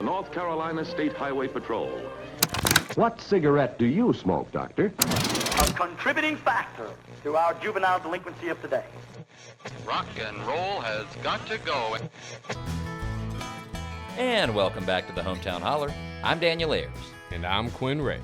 North Carolina State Highway Patrol. What cigarette do you smoke, Doctor? A contributing factor to our juvenile delinquency of today. Rock and roll has got to go. And welcome back to the Hometown Holler. I'm Daniel Ayers. And I'm Quinn Ray.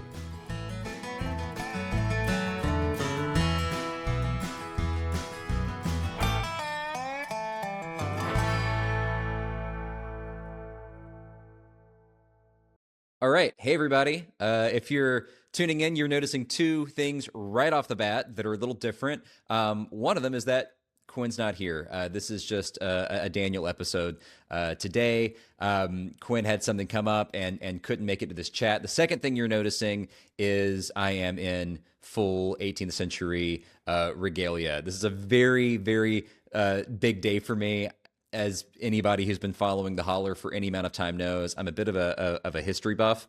All right. Hey, everybody. If you're tuning in, you're noticing two things right off the bat that are a little different. One of them is that Quinn's not here. This is just a Daniel episode today. Quinn had something come up and couldn't make it to this chat. The second thing you're noticing is I am in full 18th century regalia. This is a very, very big day for me. As anybody who's been following the Holler for any amount of time knows, I'm a bit of a history buff.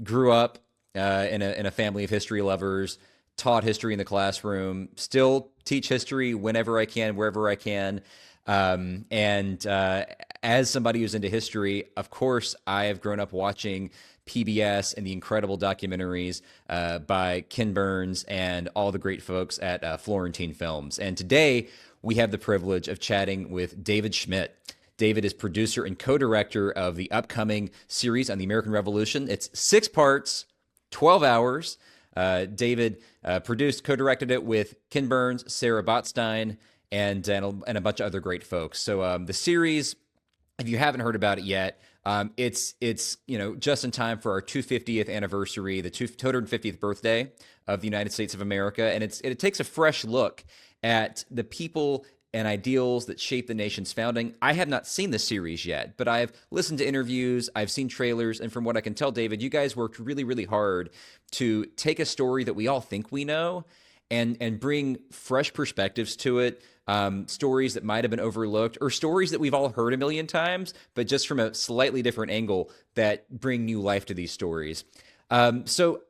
Grew up in a family of history lovers, taught history in the classroom, still teach history whenever I can, wherever I can. As somebody who's into history, of course, I have grown up watching PBS and the incredible documentaries by Ken Burns and all the great folks at Florentine Films. And today, we have the privilege of chatting with David Schmidt. David is producer and co-director of the upcoming series on the American Revolution. It's 6 parts, 12 hours. David produced, co-directed it with Ken Burns, Sarah Botstein, and a bunch of other great folks. So the series, if you haven't heard about it yet, it's just in time for our 250th anniversary, the 250th birthday of the United States of America, and it takes a fresh look at the people and ideals that shaped the nation's founding. I have not seen the series yet, but I've listened to interviews, I've seen trailers, and from what I can tell, David, you guys worked really, really hard to take a story that we all think we know and bring fresh perspectives to it, stories that might have been overlooked, or stories that we've all heard a million times, but just from a slightly different angle that bring new life to these stories. So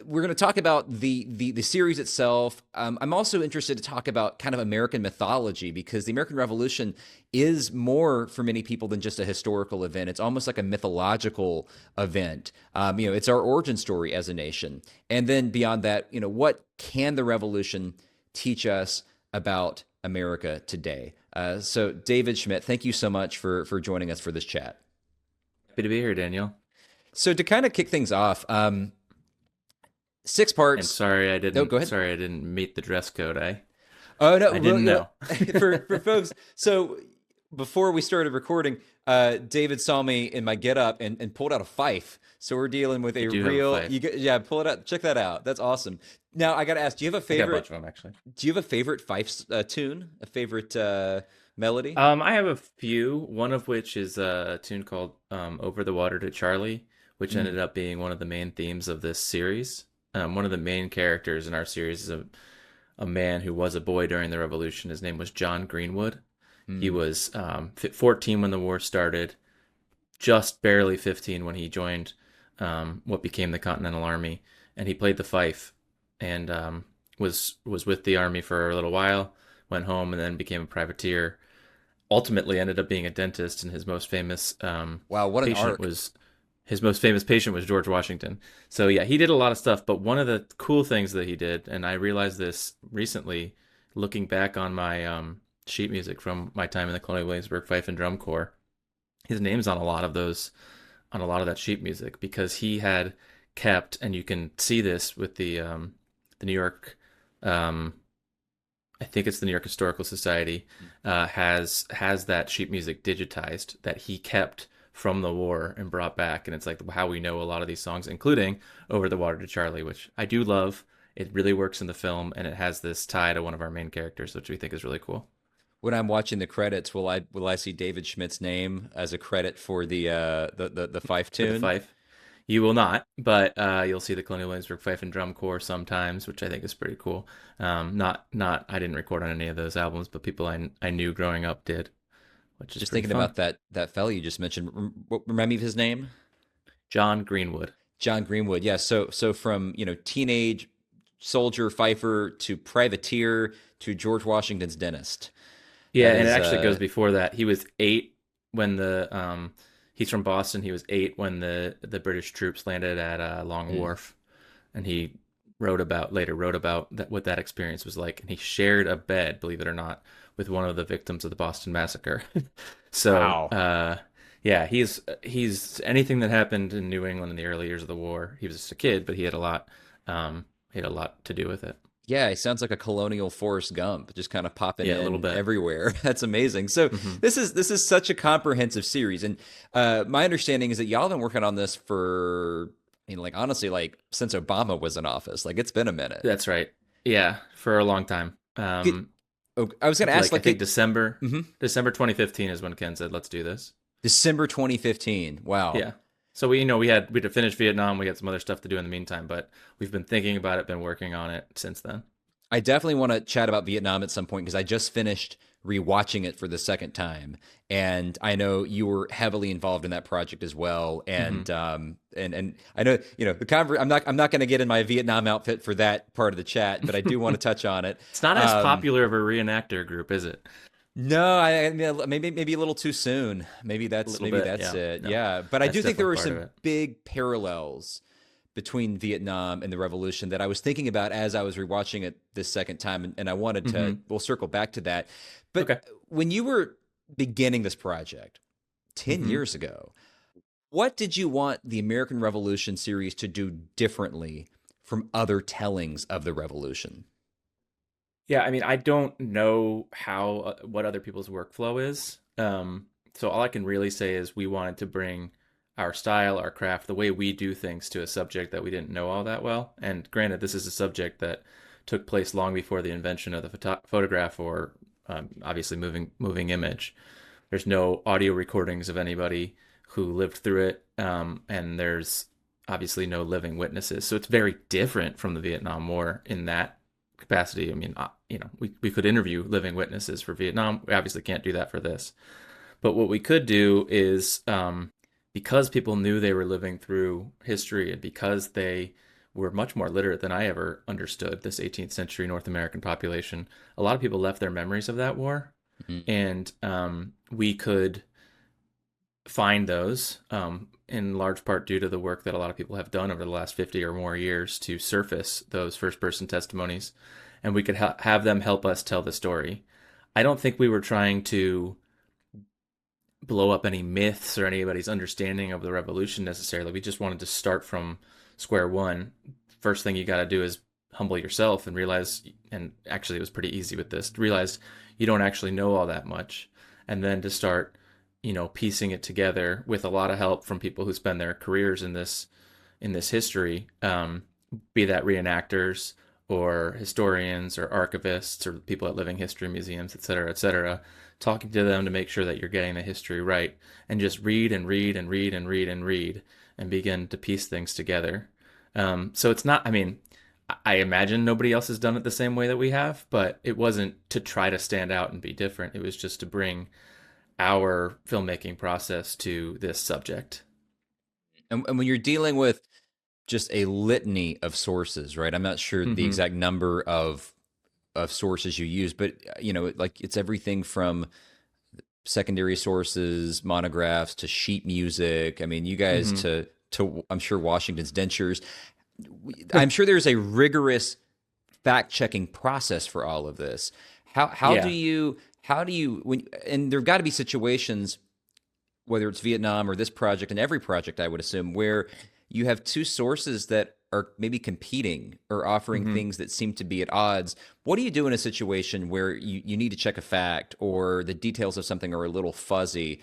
we're going to talk about the series itself. I'm also interested to talk about kind of American mythology, because the American Revolution is more for many people than just a historical event. It's almost like a mythological event. It's our origin story as a nation. And then beyond that, what can the revolution teach us about America today? So David Schmidt, thank you so much for joining us for this chat. Happy to be here, Daniel. So to kind of kick things off, 6 parts. And sorry I didn't. Oh, go ahead. Sorry I didn't meet the dress code. Oh no, I didn't know. for folks. So before we started recording, David saw me in my getup and pulled out a fife. So we're dealing with a real. Pull it out. Check that out. That's awesome. Now I got to ask: do you have a favorite? I got a bunch of them, actually. Do you have a favorite fife tune? A favorite melody? I have a few. One of which is a tune called "Over the Water to Charlie," which ended up being one of the main themes of this series. One of the main characters in our series is a man who was a boy during the Revolution. His name was John Greenwood. He was 14 when the war started, just barely 15 when he joined what became the Continental Army, and he played the fife and was with the Army for a little while, went home, and then became a privateer. Ultimately ended up being a dentist, and his most famous His most famous patient was George Washington. So yeah, he did a lot of stuff, but one of the cool things that he did, and I realized this recently, looking back on my sheet music from my time in the Colonial Williamsburg Fife and Drum Corps, his name's on a lot of that sheet music, because he had kept, and you can see this with the New York, I think it's the New York Historical Society, has that sheet music digitized that he kept from the war and brought back, and it's like how we know a lot of these songs, including Over the Water to Charlie, which I do love. It really works in the film, and it has this tie to one of our main characters, which we think is really cool. When I'm watching the credits, will I see David Schmidt's name as a credit for the fife tune? The fife. You will not, but you'll see the Colonial Williamsburg Fife and Drum Corps sometimes, which I think is pretty cool. I didn't record on any of those albums, but people I knew growing up did. Just thinking fun. about that fellow you just mentioned. Remind me of his name? John Greenwood. John Greenwood. Yeah. So from teenage soldier fifer to privateer to George Washington's dentist. Yeah, and it actually goes before that. He was 8 when He's from Boston. He was 8 when the British troops landed at Long Wharf, and he later wrote about what that experience was like. And he shared a bed, believe it or not, with one of the victims of the Boston Massacre. So, Wow. yeah, he's anything that happened in New England in the early years of the war. He was just a kid, but he had a lot to do with it. Yeah, he sounds like a colonial Forrest Gump, just kind of popping Yeah, a little in bit. everywhere. That's amazing. So this is such a comprehensive series, and my understanding is that y'all have been working on this for, I mean, like honestly, like since Obama was in office. Like it's been a minute. That's right. Yeah, for a long time. Get- oh, I was going to ask, I like, think December Mhm. December 2015 is when Ken said, "Let's do this." December 2015. Wow. Yeah. So we had to finish Vietnam. We had some other stuff to do in the meantime, but we've been thinking about it, been working on it since then. I definitely want to chat about Vietnam at some point because I just finished rewatching it for the second time, and I know you were heavily involved in that project as well. And I know I'm not going to get in my Vietnam outfit for that part of the chat, but I do want to touch on it. It's not as popular of a reenactor group, is it? No, I mean, maybe a little too soon. Maybe that's Yeah. it. No, yeah, but I that's do think there were definitely part some of it. big parallels between Vietnam and the revolution that I was thinking about as I was rewatching it this second time, and I wanted to. We'll circle back to that. But Okay. when you were beginning this project 10 Mhm. years ago, what did you want the American Revolution series to do differently from other tellings of the revolution? Yeah, I mean, I don't know what other people's workflow is. So all I can really say is we wanted to bring our style, our craft, the way we do things to a subject that we didn't know all that well. And granted, this is a subject that took place long before the invention of the photograph or obviously moving image. There's no audio recordings of anybody who lived through it, and there's obviously no living witnesses. So it's very different from the Vietnam War in that capacity. I mean, we could interview living witnesses for Vietnam. We obviously can't do that for this. But what we could do is, because people knew they were living through history and because they were much more literate than I ever understood this 18th century North American population, a lot of people left their memories of that war. Mhm. And we could find those in large part due to the work that a lot of people have done over the last 50 or more years to surface those first-person testimonies, and we could have them help us tell the story. I don't think we were trying to blow up any myths or anybody's understanding of the revolution necessarily. We just wanted to start from square one. First thing you got to do is humble yourself and realize, and actually it was pretty easy with this, to realize you don't actually know all that much, and then to start piecing it together with a lot of help from people who spend their careers in this history, be that reenactors or historians or archivists or people at living history museums, et cetera, talking to them to make sure that you're getting the history right, and just read and read and read and read and read and begin to piece things together. So it's not, I mean, I imagine nobody else has done it the same way that we have, but it wasn't to try to stand out and be different. It was just to bring our filmmaking process to this subject. And when you're dealing with just a litany of sources, right? I'm not sure the exact number of sources you use, but like it's everything from secondary sources, monographs to sheet music. I mean, you guys to I'm sure Washington's dentures. I'm sure there's a rigorous fact-checking process for all of this. How Yeah. do you and there've got to be situations, whether it's Vietnam or this project and every project, I would assume, where you have two sources that are maybe competing or offering things that seem to be at odds. What do you do in a situation where you need to check a fact or the details of something are a little fuzzy?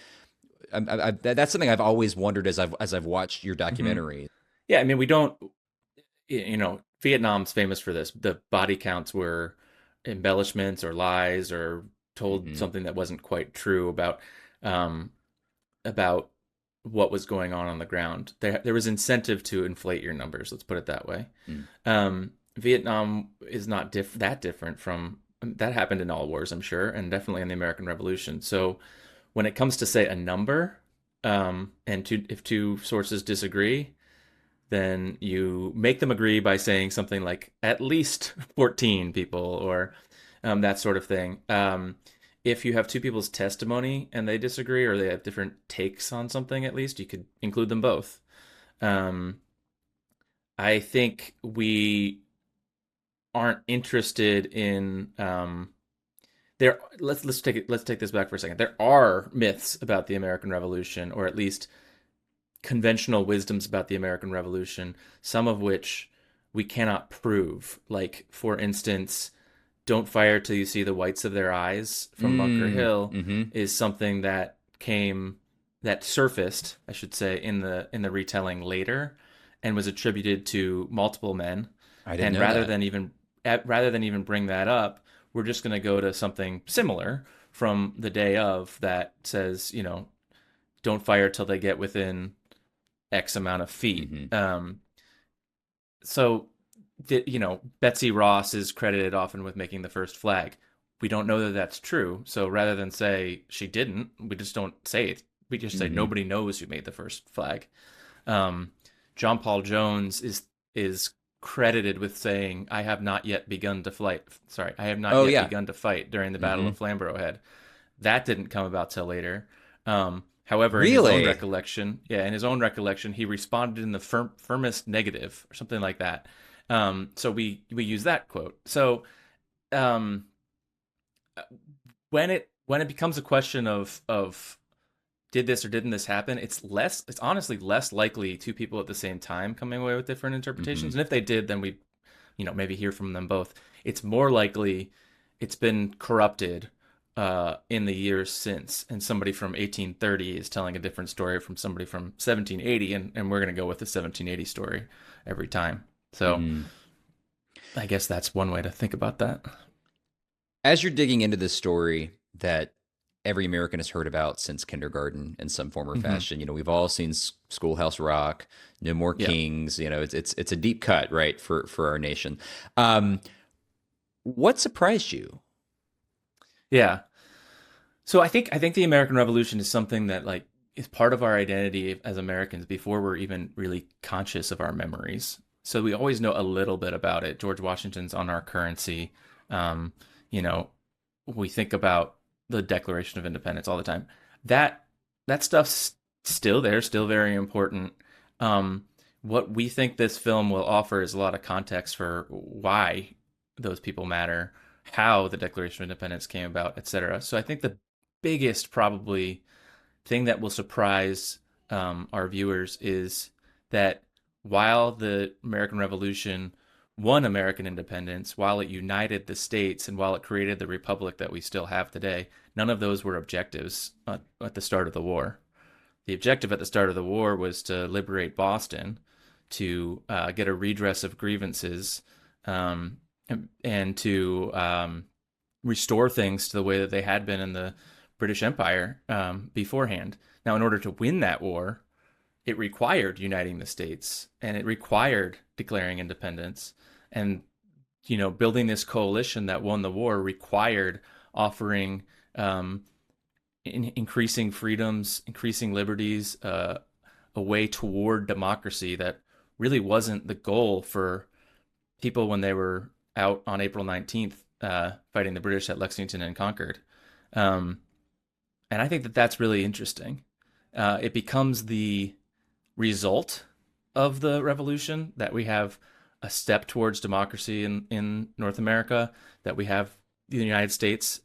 That's something I've always wondered as I've watched your documentary. Yeah, I mean, we don't, Vietnam's famous for this. The body counts were embellishments or lies or told something that wasn't quite true about what was going on the ground. There was incentive to inflate your numbers. Let's put it that way. Vietnam is not that different from that. Happened in all wars, I'm sure, and definitely in the American Revolution. So when it comes to say a number, if two sources disagree, then you make them agree by saying something like at least 14 people or that sort of thing. if you have two people's testimony and they disagree or they have different takes on something, at least you could include them both. I think we aren't interested in there. Let's take this back for a second. There are myths about the American Revolution, or at least conventional wisdoms about the American Revolution, some of which we cannot prove. Like, for instance, "Don't fire till you see the whites of their eyes" from Bunker Hill is something that surfaced, I should say, in the retelling later, and was attributed to multiple men. I didn't know rather that. rather than even bring that up, we're just going to go to something similar from the day of that says, don't fire till they get within X amount of feet. So, Betsy Ross is credited often with making the first flag. We don't know that that's true. So rather than say she didn't, we just don't say it. We just say nobody knows who made the first flag. John Paul Jones is credited with saying, "I have not yet begun to fight." Sorry, I have not yet begun to fight during the Battle of Flamborough Head. That didn't come about till later. However, in his own recollection, he responded in the firmest negative or something like that. So we use that quote. So when it becomes a question of did this or didn't this happen, it's honestly less likely two people at the same time coming away with different interpretations. And if they did, then we, maybe hear from them both. It's more likely it's been corrupted in the years since, and somebody from 1830 is telling a different story from somebody from 1780, and we're going to go with the 1780 story every time. So I guess that's one way to think about that. As you're digging into this story that every American has heard about since kindergarten in some form or fashion, we've all seen Schoolhouse Rock, No More Kings. It's a deep cut, right, for our nation. What surprised you? Yeah. So I think the American Revolution is something that is part of our identity as Americans before we're even really conscious of our memories. So we always know a little bit about it. George Washington's on our currency. We think about the Declaration of Independence all the time. That stuff's still there, still very important. What we think this film will offer is a lot of context for why those people matter, how the Declaration of Independence came about, etc. So I think the biggest probably thing that will surprise our viewers is that while the American Revolution won American independence, while it united the states, and while it created the republic that we still have today, none of those were objectives at the start of the war. The objective at the start of the war was to liberate Boston, to get a redress of grievances, and to restore things to the way that they had been in the British Empire beforehand. Now, in order to win that war, it required uniting the states, and it required declaring independence. And, building this coalition that won the war required offering increasing freedoms, increasing liberties, a way toward democracy that really wasn't the goal for people when they were out on April 19th fighting the British at Lexington and Concord. And I think that that's really interesting. It becomes the result of the revolution that we have a step towards democracy in North America, that we have the United States.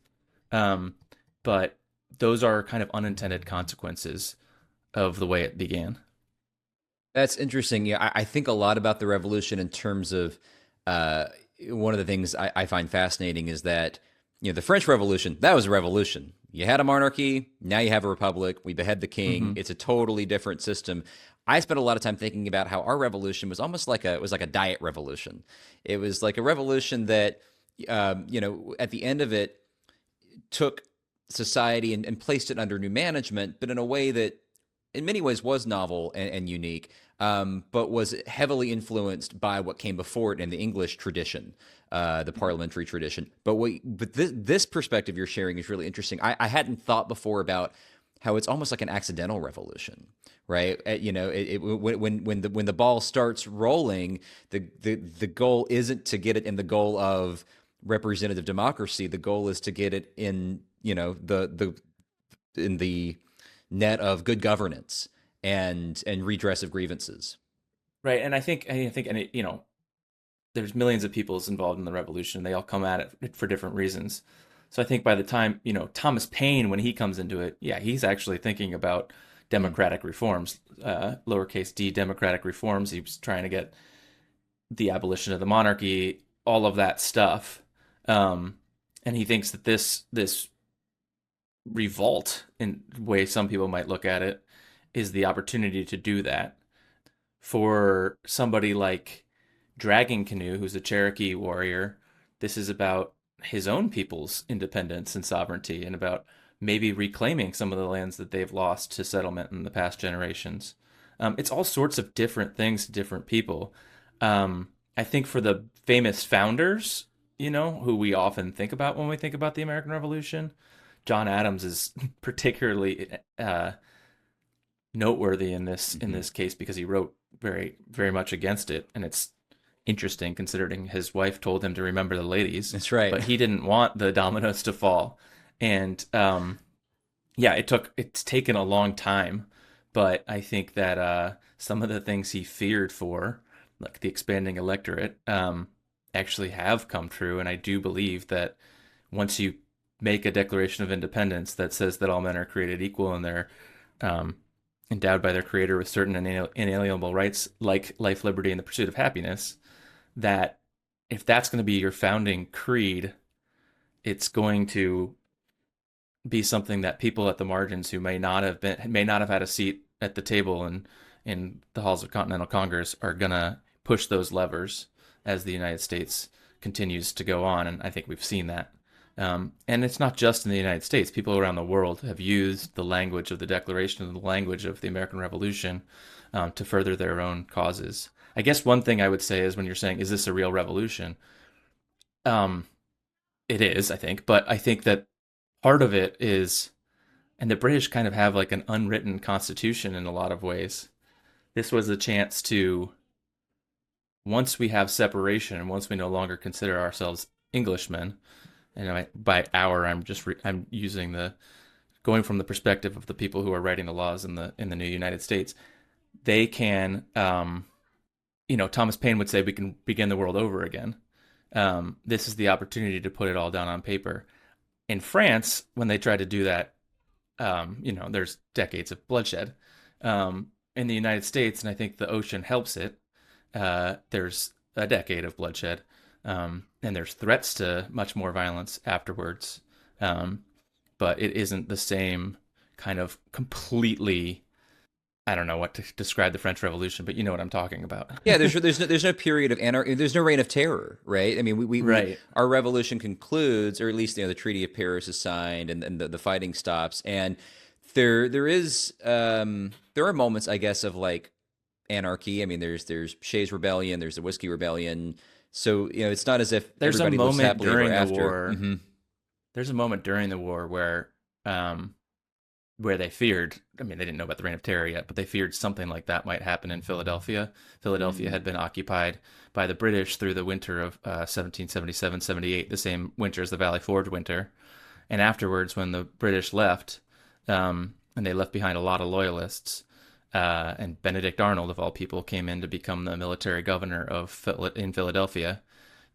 But those are kind of unintended consequences of the way it began. That's interesting. Yeah, I think a lot about the revolution in terms of one of the things I find fascinating is that, the French Revolution, that was a revolution. You had a monarchy, now you have a republic, we behead the king. It's a totally different system. I spent a lot of time thinking about how our revolution was almost like a diet revolution. It was like a revolution that, at the end of it, took society and placed it under new management, but in a way that in many ways was novel and unique, but was heavily influenced by what came before it in the English tradition, the parliamentary tradition. But this perspective you're sharing is really interesting. I hadn't thought before about how it's almost like an accidental revolution, right? When the ball starts rolling, the goal isn't to get it in the goal of representative democracy, the goal is to get it in, in the net of good governance and redress of grievances. Right. And I think, and it, there's millions of people involved in the revolution. They all come at it for different reasons. So I think by the time, Thomas Paine, when he comes into it, yeah, he's actually thinking about democratic reforms, lowercase d democratic reforms. He was trying to get the abolition of the monarchy, all of that stuff. And he thinks that this revolt, in the way some people might look at it, is the opportunity to do that. For somebody like Dragging Canoe, who's a Cherokee warrior, this is about his own people's independence and sovereignty, and about maybe reclaiming some of the lands that they've lost to settlement in the past generations. It's all sorts of different things to different people. I think for the famous founders, who we often think about when we think about the American Revolution, John Adams is particularly noteworthy in this case, because he wrote very, very much against it, and it's interesting considering his wife told him to remember the ladies. That's right. But he didn't want the dominoes to fall. And it's taken a long time, but I think that some of the things he feared for, like the expanding electorate, actually have come true. And I do believe that once you make a Declaration of Independence that says that all men are created equal and they're endowed by their creator with certain inalienable rights like life, liberty, and the pursuit of happiness, that if that's going to be your founding creed, it's going to be something that people at the margins who may not have had a seat at the table and in the halls of Continental Congress are going to push those levers as the United States continues to go on. And I think we've seen that. And it's not just in the United States. People around the world have used the language of the Declaration and the language of the American Revolution to further their own causes. I guess one thing I would say is, when you're saying, is this a real revolution? It is, I think. But I think that part of it is, and the British kind of have like an unwritten constitution in a lot of ways. This was a chance to, once we have separation and once we no longer consider ourselves Englishmen, and by our, I'm using going from the perspective of the people who are writing the laws in the new United States. They can, Thomas Paine would say, we can begin the world over again. This is the opportunity to put it all down on paper. In France, when they tried to do that, there's decades of bloodshed. In the United States, and I think the ocean helps it, there's a decade of bloodshed. And there's threats to much more violence afterwards. But it isn't the same kind of completely, I don't know what to describe the French Revolution, but you know what I'm talking about. Yeah, there's no period of anarchy. There's no reign of terror, right? I mean, we our revolution concludes, or at least the Treaty of Paris is signed, and the fighting stops. And there are moments, I guess, of like anarchy. I mean, there's Shays Rebellion, there's the Whiskey Rebellion. So it's not as if there's everybody a moment during the after. war. Mm-hmm. There's a moment during the war where they feared. I mean, they didn't know about the Reign of Terror yet, but they feared something like that might happen in Philadelphia. Philadelphia had been occupied by the British through the winter of 1777-78, the same winter as the Valley Forge winter. And afterwards, when the British left, and they left behind a lot of Loyalists. And Benedict Arnold, of all people, came in to become the military governor in Philadelphia.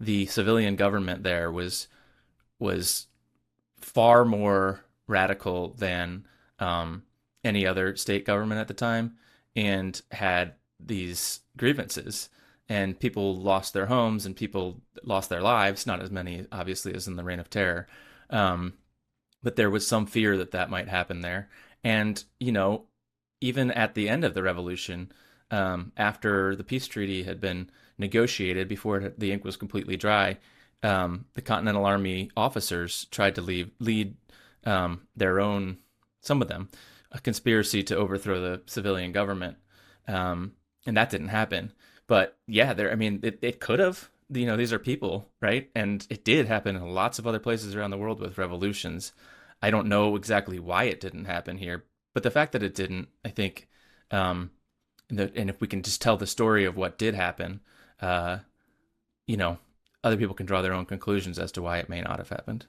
The civilian government there was far more radical than any other state government at the time, and had these grievances. And people lost their homes and people lost their lives, not as many, obviously, as in the Reign of Terror. But there was some fear that might happen there. And, even at the end of the revolution, after the peace treaty had been negotiated, before the ink was completely dry, the Continental Army officers tried to lead their own, some of them, a conspiracy to overthrow the civilian government. And that didn't happen. But yeah, it could have. These are people, right? And it did happen in lots of other places around the world with revolutions. I don't know exactly why it didn't happen here. But the fact that it didn't, I think, and if we can just tell the story of what did happen, other people can draw their own conclusions as to why it may not have happened.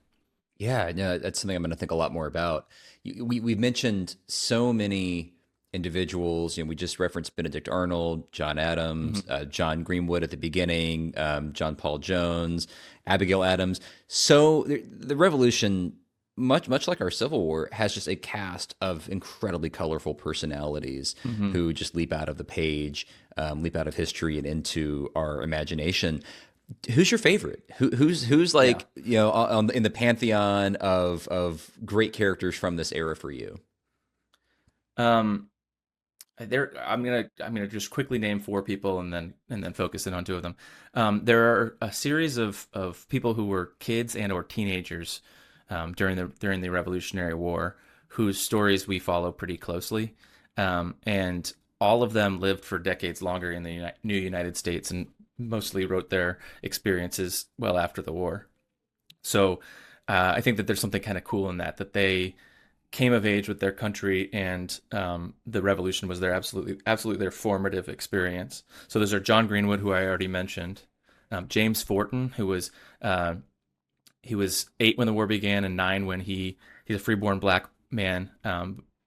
Yeah, no, that's something I'm going to think a lot more about. We've mentioned so many individuals. We just referenced Benedict Arnold, John Adams, Mm-hmm. John Greenwood at the beginning, John Paul Jones, Abigail Adams. So the Revolution, much like our Civil War, has just a cast of incredibly colorful personalities Mm-hmm. who just leap out of the page, leap out of history and into our imagination. Who's your favorite? Who's like, in the pantheon of great characters from this era for you? Um, I'm gonna just quickly name four people and then focus in on two of them. There are a series of people who were kids and or teenagers during the Revolutionary War whose stories we follow pretty closely, and all of them lived for decades longer in the new United States and mostly wrote their experiences well after the war. So I think that there's something kind of cool in that they came of age with their country, and the revolution was their absolutely their formative experience. So those are John Greenwood, who I already mentioned, James Forten, who was he was 8 when the war began and 9 when he's a freeborn black man.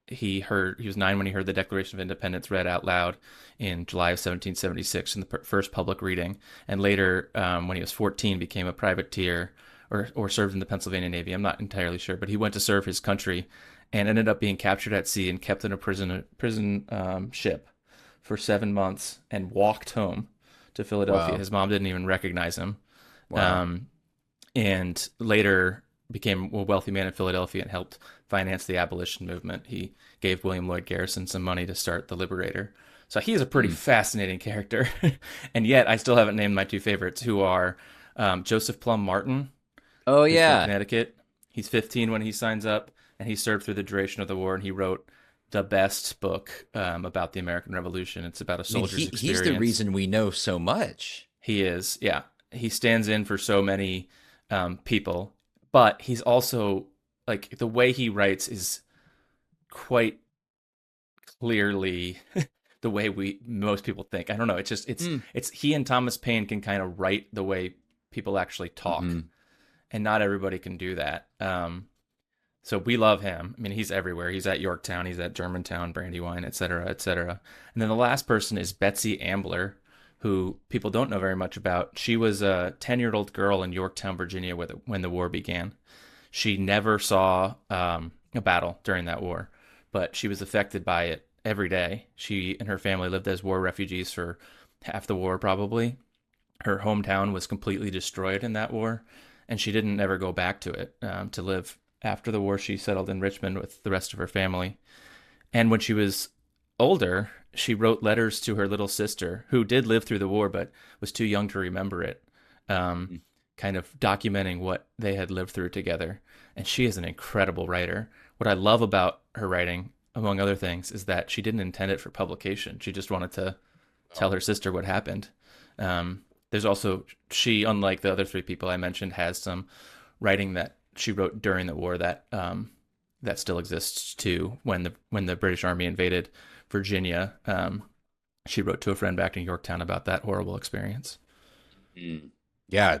He was 9 when he heard the Declaration of Independence read out loud in July of 1776 in the first public reading, and later when he was 14 became a privateer or served in the Pennsylvania Navy. I'm not entirely sure, but he went to serve his country and ended up being captured at sea and kept in a prison ship for 7 months and walked home to Philadelphia. Wow. His mom didn't even recognize him. Wow. And later became a wealthy man in Philadelphia and helped finance the abolition movement. He gave William Lloyd Garrison some money to start the Liberator. So he is a pretty fascinating character. And yet I still haven't named my two favorites, who are Joseph Plum Martin, Oh who's from yeah. Connecticut. He's 15 when he signs up, and he served through the duration of the war, and he wrote the best book about the American Revolution. It's about a soldier's experience. He's the reason we know so much. He is, yeah. He stands in for so many people, but he's also, like, the way he writes is quite clearly the way most people think. I don't know. It's he and Thomas Paine can kind of write the way people actually talk, and not everybody can do that. So we love him. I mean, he's everywhere. He's at Yorktown, he's at Germantown, Brandywine, et cetera, et cetera. And then the last person is Betsy Ambler, who people don't know very much about. She was a 10-year-old girl in Yorktown, Virginia, when the war began. She never saw a battle during that war, but she was affected by it every day. She and her family lived as war refugees for half the war, probably. Her hometown was completely destroyed in that war, and she didn't ever go back to it to live. After the war, she settled in Richmond with the rest of her family. And when she was older, she wrote letters to her little sister, who did live through the war but was too young to remember it, kind of documenting what they had lived through together. And she is an incredible writer. What I love about her writing, among other things, is that she didn't intend it for publication. She just wanted to tell her sister what happened. There's also, she, unlike the other three people I mentioned, has some writing that she wrote during the war that that still exists too. When the British Army invaded Virginia, she wrote to a friend back in Yorktown about that horrible experience. Yeah,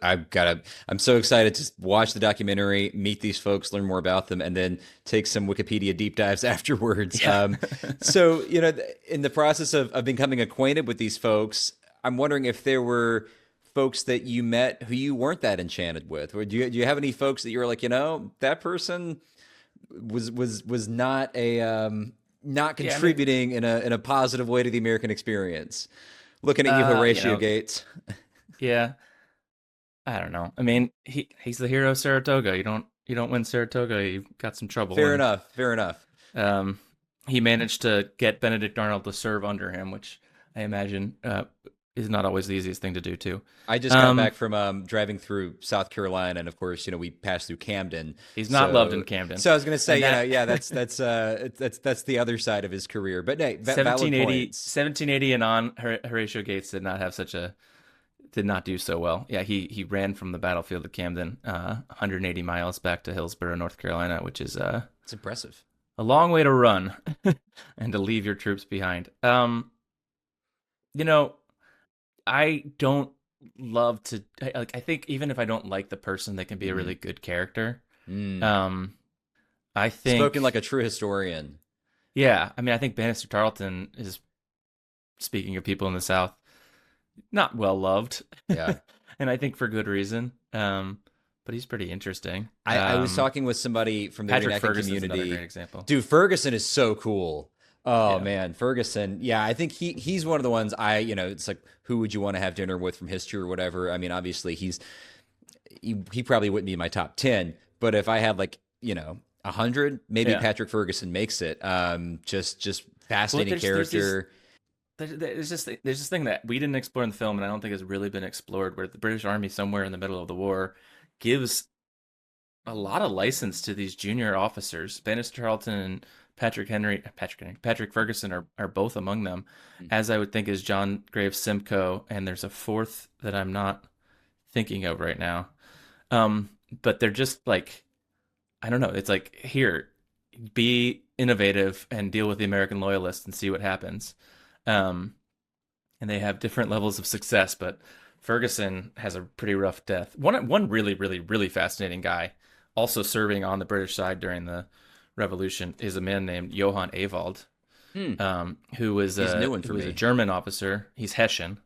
I'm so excited to watch the documentary, meet these folks, learn more about them, and then take some Wikipedia deep dives afterwards. Yeah. So, in the process of becoming acquainted with these folks, I'm wondering if there were folks that you met who you weren't that enchanted with, or do you have any folks that you were like, that person was not not contributing in a positive way to the American experience? Looking at you, Horatio Gates. Yeah, I don't know. I mean, he's the hero of Saratoga. You don't win Saratoga, you've got some trouble. Fair enough. He managed to get Benedict Arnold to serve under him, which I imagine is not always the easiest thing to do too. I just got back from driving through South Carolina, and of course, we passed through Camden. He's not loved in Camden. So I was going to say, that's the other side of his career. But hey, 1780 and on, Horatio Gates did not do so well. Yeah, he ran from the battlefield of Camden 180 miles back to Hillsborough, North Carolina, which is it's impressive. A long way to run and to leave your troops behind. I don't love to like. I think even if I don't like the person, they can be a really good character. I think Spoken like a true historian. yeah. I mean, I think Bannister Tarleton is, speaking of people in the South, not well loved. Yeah. And I think for good reason. But he's pretty interesting. I was talking with somebody from the Patrick reenactment Ferguson's another community. great example. Dude, Ferguson is so cool. Oh Yeah. man, Ferguson. Yeah, I think he's one of the ones it's like, who would you want to have dinner with from history or whatever? I mean, obviously he probably wouldn't be in my top 10, but if I had like, 100, maybe Yeah. Patrick Ferguson makes it. Just fascinating Well, character. There's this thing that we didn't explore in the film, and I don't think has really been explored, where the British Army, somewhere in the middle of the war, gives a lot of license to these junior officers. Bannister Tarleton and Patrick Ferguson are both among them, as I would think is John Graves Simcoe, and there's a fourth that I'm not thinking of right now. But they're just like, I don't know. It's like, here, be innovative and deal with the American Loyalists and see what happens. And they have different levels of success, but Ferguson has a pretty rough death. One really, really, really fascinating guy, also serving on the British side during the Revolution, is a man named Johann Ewald, who was a German officer. He's Hessian.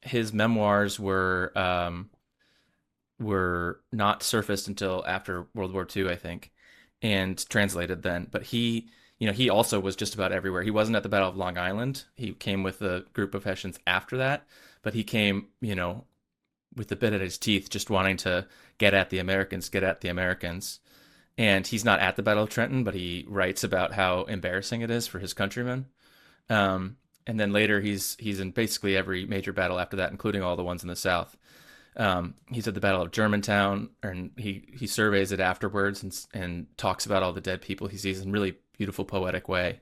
His memoirs were not surfaced until after World War II, I think, and translated then. But he also was just about everywhere. He wasn't at the Battle of Long Island. He came with a group of Hessians after that, but he came, with the bit at his teeth, just wanting to get at the Americans. And he's not at the Battle of Trenton, but he writes about how embarrassing it is for his countrymen. And then later he's in basically every major battle after that, including all the ones in the South. He's at the Battle of Germantown, and he surveys it afterwards and talks about all the dead people he sees in really beautiful, poetic way.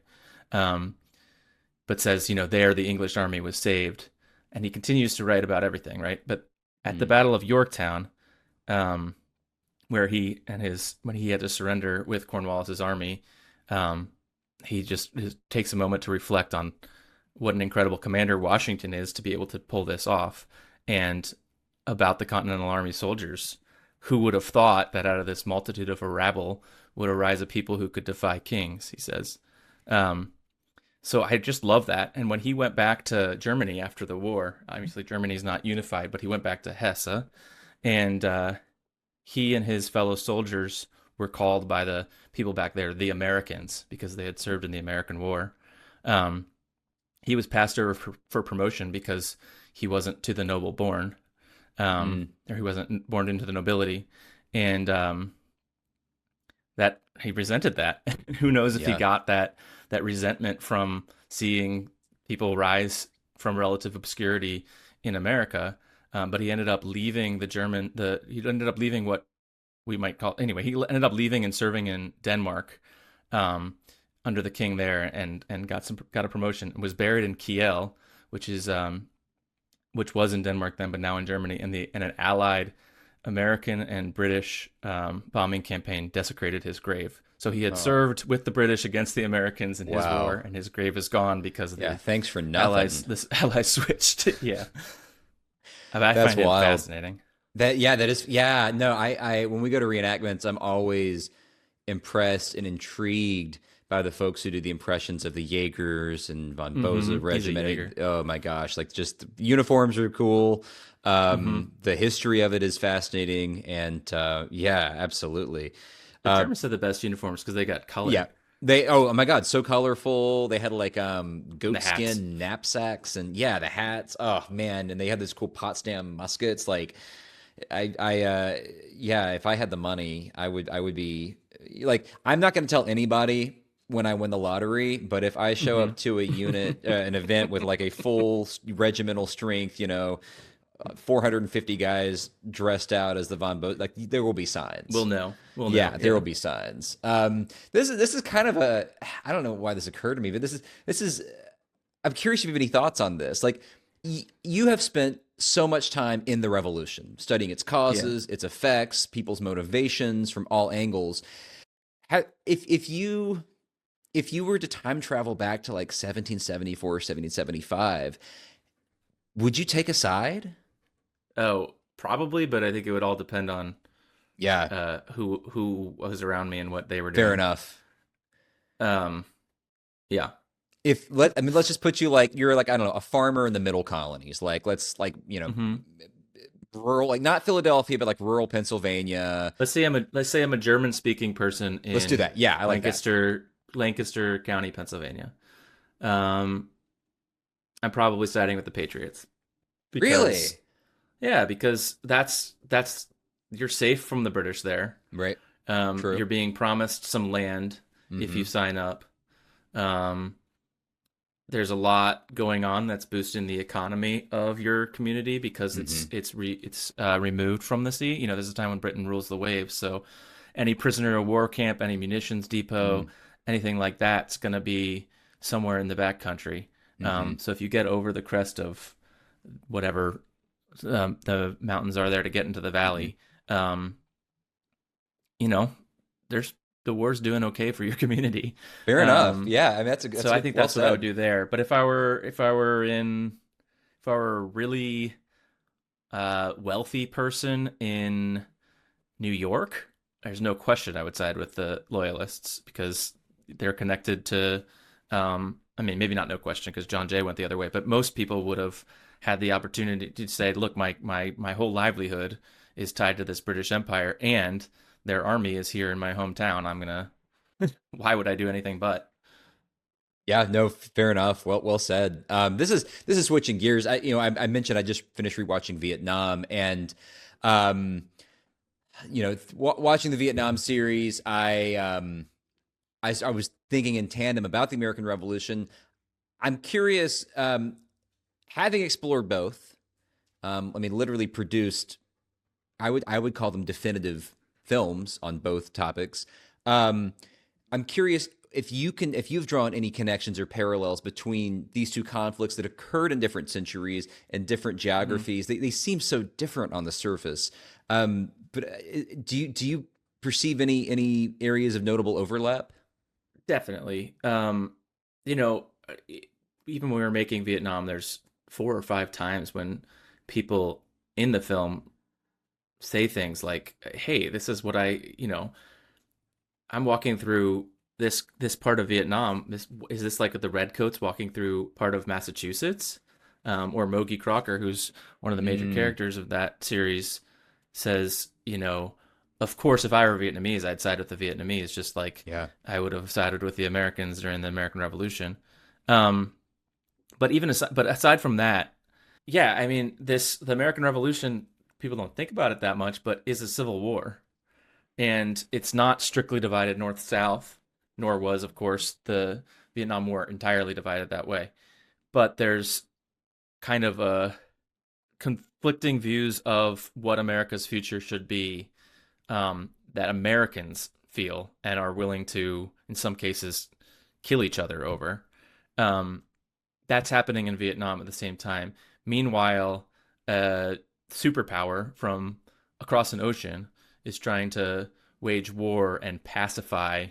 But says, there the English army was saved. And he continues to write about everything, right? But at the Battle of Yorktown, where when he had to surrender with Cornwallis's army, he just takes a moment to reflect on what an incredible commander Washington is to be able to pull this off, and about the Continental Army soldiers. Who would have thought that out of this multitude of a rabble would arise a people who could defy kings, he says. So I just love that. And when he went back to Germany after the war, obviously Germany's not unified, but he went back to Hesse, and he and his fellow soldiers were called by the people back there the Americans, because they had served in the American War. He was passed over for promotion because he wasn't to the noble born, or he wasn't born into the nobility, and that he resented that. Who knows if he got that resentment from seeing people rise from relative obscurity in America. But he ended up leaving he ended up leaving what we might call, anyway, he ended up leaving and serving in Denmark, under the king there, and got a promotion, and was buried in Kiel, which was in Denmark then, but now in Germany, and an allied American and British bombing campaign desecrated his grave. So he had served with the British against the Americans in his war, and his grave is gone because of thanks for nothing. This allies switched. Yeah. I That's find it wild. fascinating. That is no, I when we go to reenactments, I'm always impressed and intrigued by the folks who do the impressions of the Jaegers and von Bose regiment. Oh my gosh, like, just the uniforms are cool. The history of it is fascinating, and absolutely. The Germans had the best uniforms because they got color. Yeah. Oh my God, so colorful. They had like goatskin knapsacks, and the hats. Oh man, and they had this cool Potsdam muskets. Like, if I had the money, I would be like, I'm not going to tell anybody when I win the lottery, but if I show up to a unit, an event with like a full regimental strength, 450 guys dressed out as the Von Bose, like, there will be signs. We'll know. There will be signs. This is kind of I don't know why this occurred to me, but this is I'm curious if you have any thoughts on this. Like, you have spent so much time in the revolution, studying its causes, its effects, people's motivations from all angles. If you were to time travel back to like 1774, 1775, Would you take a side? Oh, probably, but I think it would all depend on Yeah, who was around me and what they were fair doing. enough. Um, yeah. I mean, let's just put you like you're like I don't know a farmer in the middle colonies. Like let's like Hmm. rural, like not Philadelphia, but like rural Pennsylvania. Let's say I'm a German speaking person Let's do in that. Yeah, I like that. Lancaster County, Pennsylvania. Um, I'm probably siding with the Patriots because Really? because that's you're safe from the British there. Right. You're True. being promised some land if you Hmm. sign up. Um, there's a lot going on that's boosting the economy of your community because Hmm. it's removed from the sea. There's a time when Britain rules the waves, so any prisoner of war camp, any munitions depot, anything like that's going to be somewhere in the back country. Hmm. So if you get over the crest of whatever the mountains are there to get into the Hmm. valley, um, you know, there's the war's doing okay for your community. Fair enough. Um, Yeah, I mean so that's I good. think Well that's what I would said. do there. But if I were really wealthy person in New York, there's no question I would side with the Loyalists because they're connected to. I mean, maybe not no question because John Jay went the other way, but most people would have had the opportunity to say, "Look, my whole livelihood is tied to this British Empire, and their army is here in my hometown. I'm gonna. Why would I do anything but?" Yeah, no, fair enough. Well said. This is switching gears. I mentioned I just finished rewatching Vietnam, and um, watching the Vietnam series, I was thinking in tandem about the American Revolution. I'm curious, having explored both. I mean, literally produced. I would call them definitive films on both topics. Um, I'm curious if you've drawn any connections or parallels between these two conflicts that occurred in different centuries and different Mhm. geographies. They seem so different on the surface. But do you perceive any areas of notable overlap? Definitely. You know, even when we were making Vietnam, there's 4 or 5 times when people in the film say things like, "Hey, this is what I'm walking through this part of Vietnam. This like the Redcoats walking through part of Massachusetts?" Or Mogi Crocker, who's one of the major Mm, characters of that series, says, of course, if I were Vietnamese, I'd side with the Vietnamese, just like yeah. I would have sided with the Americans during the American Revolution. Um, but aside from that, yeah, I mean, the American Revolution, people don't think about it that much, but is a civil war, and it's not strictly divided north south, nor was, of course, the Vietnam War entirely divided that way. But there's kind of a conflicting views of what America's future should be, that Americans feel and are willing to, in some cases, kill each other over. Um, that's happening in Vietnam at the same time. Meanwhile, a superpower from across an ocean is trying to wage war and pacify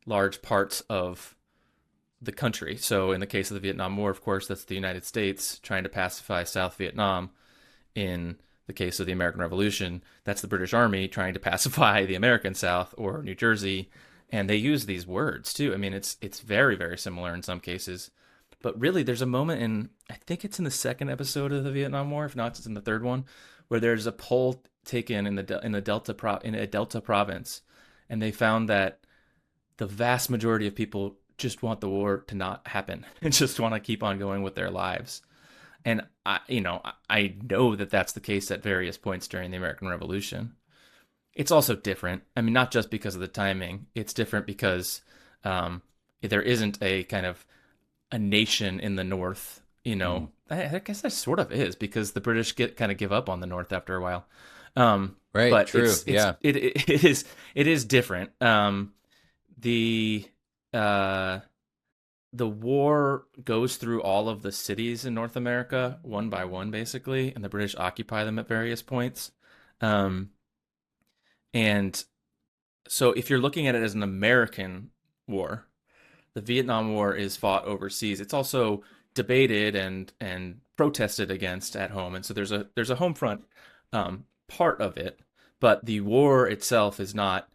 large parts of the country. So, in the case of the Vietnam War, of course, that's the United States trying to pacify South Vietnam. In the case of the American Revolution, that's the British Army trying to pacify the American South or New Jersey, and they use these words too. I mean, it's very very similar in some cases, but really, there's a moment in I think it's in the second episode of the Vietnam War, if not, it's in the third one, where there's a poll taken in a Delta province, and they found that the vast majority of people just want the war to not happen and just want to keep on going with their lives. And I know that that's the case at various points during the American Revolution. It's also different. I mean, not just because of the timing. It's different because there isn't a kind of a nation in the North. Mm. I guess that sort of is because the British kind of give up on the North after a while. Right. But True. Yeah. it is different. The uh, the war goes through all of the cities in North America one by one, basically, and the British occupy them at various points. Um, and so, if you're looking at it as an American war, the Vietnam War is fought overseas. It's also debated and protested against at home, and so there's a home front part of it, but the war itself is not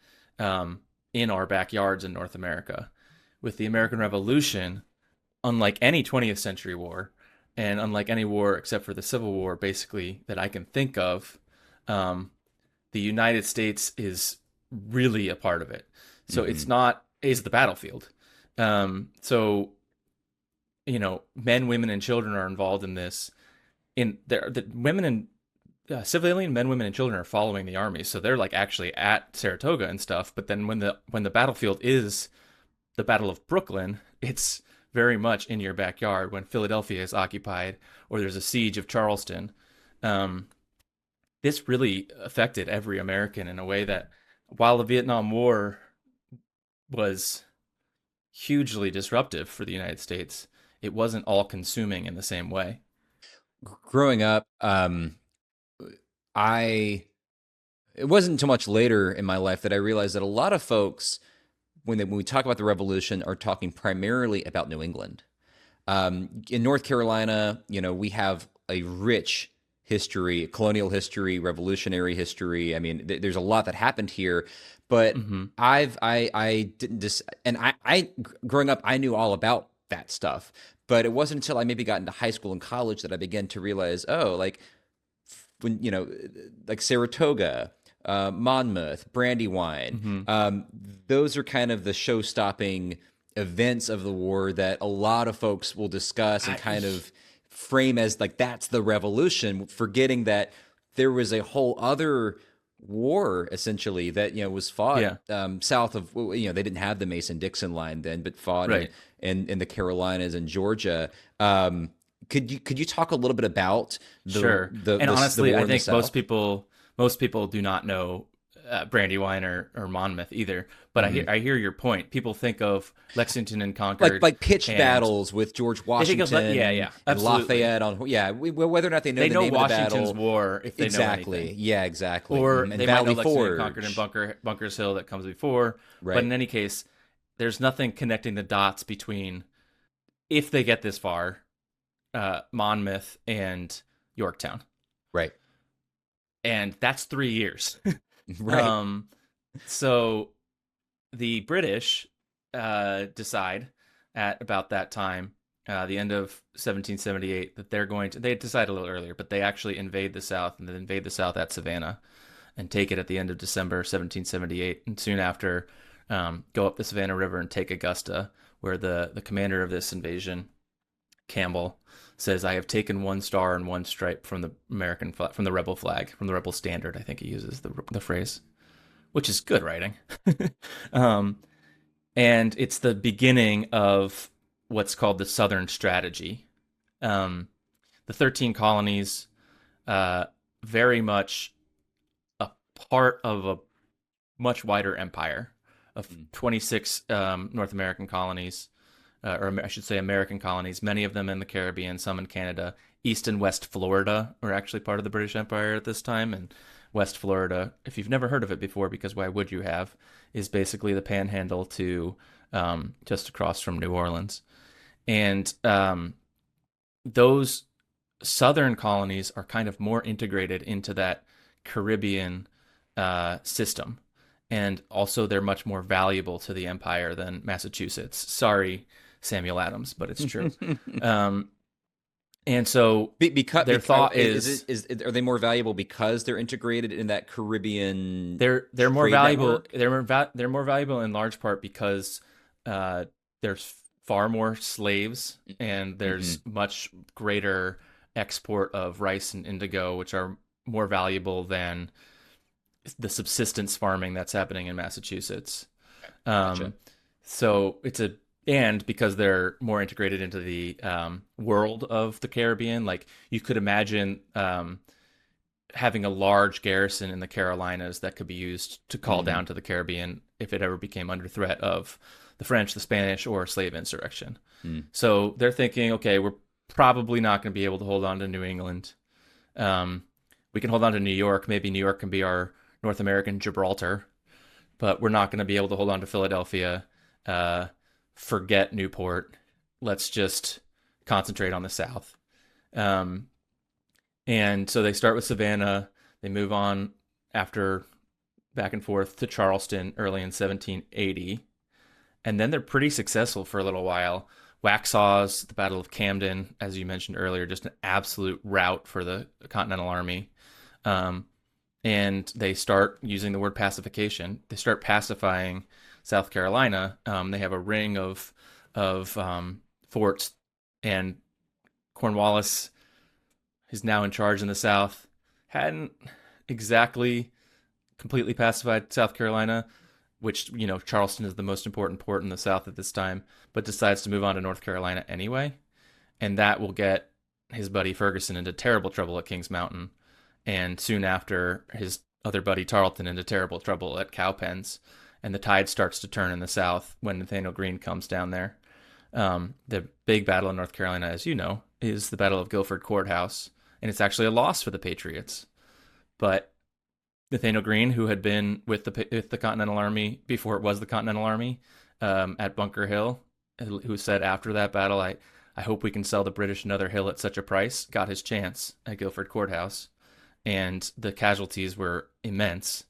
in our backyards in North America. With the American Revolution, unlike any 20th century war, and unlike any war except for the Civil War, basically, that I can think of, the United States is really a part of it. So it's not is the battlefield. So men, women, and children are involved in this. The women and civilian men, women, and children are following the army, so they're like actually at Saratoga and stuff. But then when the battlefield is the Battle of Brooklyn, it's very much in your backyard. When Philadelphia is occupied or there's a siege of Charleston, this really affected every American in a way that, while the Vietnam War was hugely disruptive for the United States, it wasn't all consuming in the same way. Growing up, it wasn't until much later in my life that I realized that a lot of folks, when we talk about the Revolution, are talking primarily about New England. In North Carolina, we have a rich history, colonial history, revolutionary history. I mean, there's a lot that happened here, but I didn't just, and I growing up, I knew all about that stuff, but it wasn't until I maybe got into high school and college that I began to realize, like when, like Saratoga, Monmouth, Brandywine, those are kind of the show-stopping events of the war that a lot of folks will discuss and kind of frame as like that's the revolution, forgetting that there was a whole other war essentially that was fought south of they didn't have the Mason-Dixon line then, but fought in the Carolinas and Georgia. Could you talk a little bit about and honestly, I think most people do not know Brandywine or Monmouth either, but I hear your point. People think of Lexington and Concord, like pitched battles with George Washington, and Lafayette whether or not they know the name Washington's of the battle. War, if they know anything. Exactly, or and they Valley might know Forge, Lexington and Concord and Bunkers Hill that comes before. Right. But in any case, there's nothing connecting the dots between, if they get this far, Monmouth and Yorktown, right? And that's 3 years. Right. So the British decide at about that time, the end of 1778, that they decide a little earlier, but they actually invade the South, and then invade the South at Savannah and take it at the end of December 1778. And soon after, go up the Savannah River and take Augusta, where the commander of this invasion, Campbell, says, "I have taken one star and one stripe from the from the rebel flag, from the rebel standard." I think he uses the phrase, which is good writing. And it's the beginning of what's called the Southern Strategy. The 13 colonies, very much a part of a much wider empire of 26 North American colonies. Or I should say American colonies, many of them in the Caribbean, some in Canada. East and West Florida were actually part of the British Empire at this time. And West Florida, if you've never heard of it before, because why would you have, is basically the panhandle to just across from New Orleans. And those southern colonies are kind of more integrated into that Caribbean system. And also they're much more valuable to the empire than Massachusetts. Sorry, Samuel Adams, but it's true. And so because their thought are they more valuable because they're integrated in that Caribbean? They're more valuable. Network? They're more valuable in large part because there's far more slaves, and there's much greater export of rice and indigo, which are more valuable than the subsistence farming that's happening in Massachusetts. Gotcha. So and because they're more integrated into the world of the Caribbean, like you could imagine having a large garrison in the Carolinas that could be used to call down to the Caribbean if it ever became under threat of the French, the Spanish, or slave insurrection. So they're thinking, okay, we're probably not going to be able to hold on to New England. We can hold on to New York. Maybe New York can be our North American Gibraltar, but we're not going to be able to hold on to Philadelphia. Forget Newport. Let's just concentrate on the South. And so they start with Savannah. They move on after back and forth to Charleston early in 1780. And then they're pretty successful for a little while. Waxhaws, the Battle of Camden, as you mentioned earlier, just an absolute rout for the Continental Army. And they start using the word pacification. They start pacifying South Carolina. They have a ring of forts, and Cornwallis, who's now in charge in the South, hadn't exactly completely pacified South Carolina, which, Charleston is the most important port in the South at this time, but decides to move on to North Carolina anyway. And that will get his buddy Ferguson into terrible trouble at Kings Mountain. And soon after, his other buddy Tarleton into terrible trouble at Cowpens. And the tide starts to turn in the South when Nathaniel Greene comes down there. The big battle in North Carolina, as you know, is the Battle of Guilford Courthouse. And it's actually a loss for the Patriots. But Nathaniel Greene, who had been with the Continental Army before it was the Continental Army, at Bunker Hill, who said after that battle, I hope we can sell the British another hill at such a price, got his chance at Guilford Courthouse. And the casualties were immense.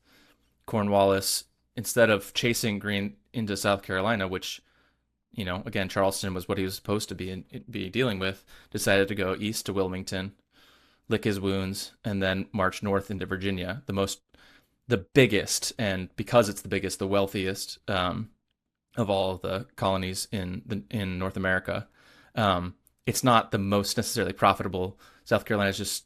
Cornwallis, instead of chasing Greene into South Carolina, which, again, Charleston was what he was supposed to be dealing with, decided to go east to Wilmington, lick his wounds, and then march north into Virginia, the biggest, and because it's the biggest, the wealthiest of all of the colonies in North America. It's not the most necessarily profitable. South Carolina is just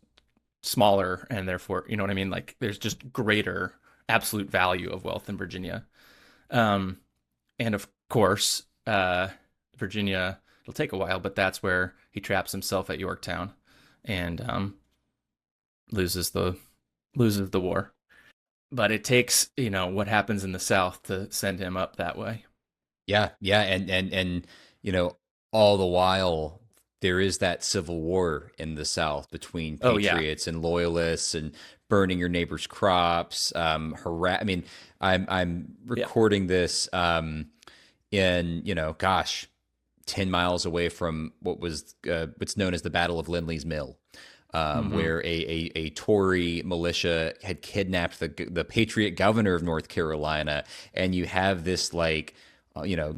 smaller, and therefore, you know what I mean? Like, there's just greater absolute value of wealth in Virginia. And of course, Virginia, it'll take a while, but that's where he traps himself at Yorktown and loses the war. But it takes, what happens in the South to send him up that way. Yeah, and all the while there is that civil war in the South between patriots and loyalists, and burning your neighbor's crops. I'm recording this in 10 miles away from what's known as the Battle of Lindley's Mill. Where a Tory militia had kidnapped the Patriot governor of North Carolina, and you have this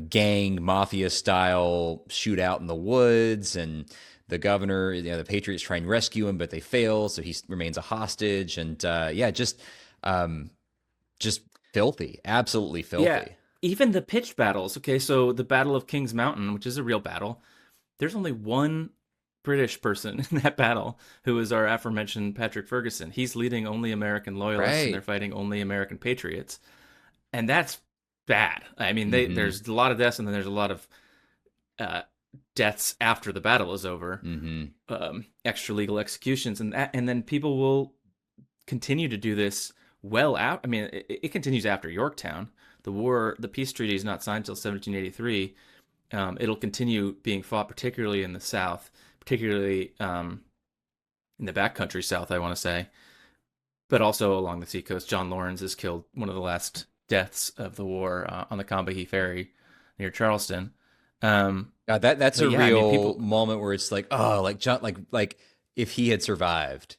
gang mafia style shootout in the woods, and the governor, the Patriots try and rescue him, but they fail, so he remains a hostage, and just filthy, absolutely filthy. Yeah, even the pitched battles. Okay, so the Battle of Kings Mountain, which is a real battle, there's only one British person in that battle, who is our aforementioned Patrick Ferguson. He's leading only American loyalists, and they're fighting only American patriots, and that's bad. I mean, there's a lot of deaths, and then there's a lot of deaths after the battle is over, extra legal executions, and then people will continue to do this well out. I mean, it continues after Yorktown. The peace treaty is not signed until 1783. It'll continue being fought, particularly in the South, particularly in the backcountry South, I want to say, but also along the seacoast. John Laurens is killed, one of the last deaths of the war, on the Combahee Ferry near Charleston. That's a real moment where it's like, oh, like John, like if he had survived.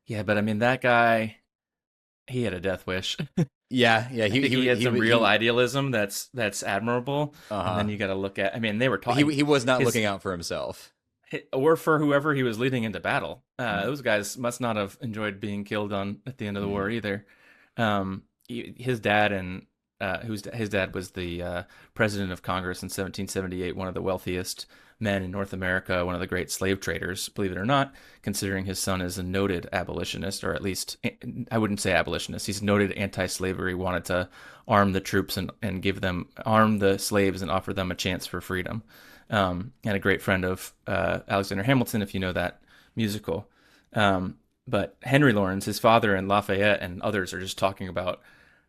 Yeah, but I mean, that guy, he had a death wish. Yeah, he had some real idealism that's admirable. And then you got to look at, I mean, they were talking. He was not looking out for himself, or for whoever he was leading into battle. Those guys must not have enjoyed being killed at the end of the war either. His dad his dad was the president of Congress in 1778, one of the wealthiest men in North America, one of the great slave traders, believe it or not, considering his son is a noted abolitionist, or at least, I wouldn't say abolitionist. He's noted anti-slavery, wanted to arm the troops and arm the slaves and offer them a chance for freedom. And a great friend of Alexander Hamilton, if you know that musical. But Henry Laurens, his father, and Lafayette and others are just talking about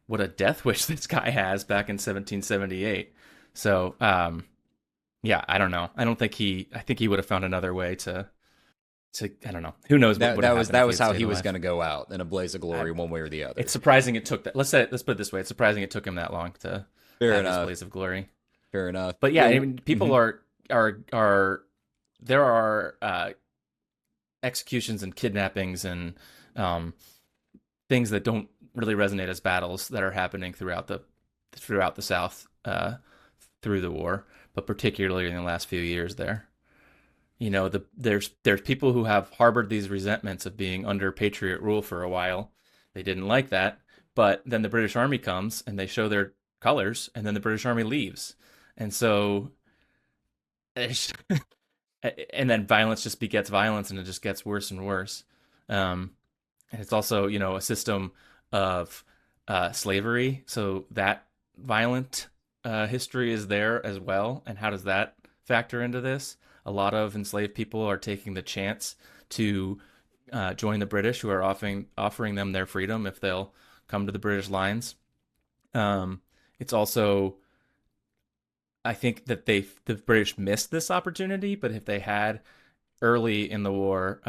what a death wish this guy has back in 1778. So, yeah, I don't know. I think he would have found another way to I don't know. Who knows what that was how he was going to go out in a blaze of glory, one way or the other. It's surprising it took that. Let's put it this way. It's surprising it took him that long to have this blaze of glory. Fair enough. But yeah, I mean, people are there are executions and kidnappings and things that don't really resonate as battles that are happening throughout the South through the war, but particularly in the last few years there. There's people who have harbored these resentments of being under Patriot rule for a while. They didn't like that, but then the British Army comes and they show their colors, and then the British Army leaves, and so and then violence just begets violence, and it just gets worse and worse. And it's also, a system of slavery, so that violent history is there as well. And how does that factor into this? A lot of enslaved people are taking the chance to join the British, who are offering them their freedom if they'll come to the British lines. It's also, I think that the British missed this opportunity, but if they had early in the war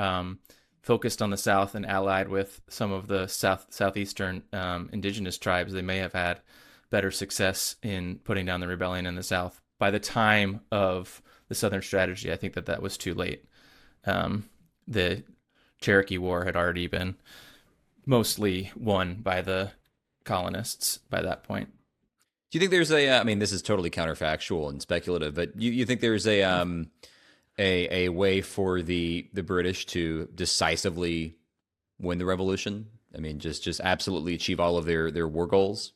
focused on the South and allied with some of the southeastern indigenous tribes, they may have had better success in putting down the rebellion in the South. By the time of the Southern strategy, I think that was too late. The Cherokee War had already been mostly won by the colonists by that point. Do you think there's I mean, this is totally counterfactual and speculative, but you think there's a way for the British to decisively win the revolution? I mean, just absolutely achieve all of their war goals?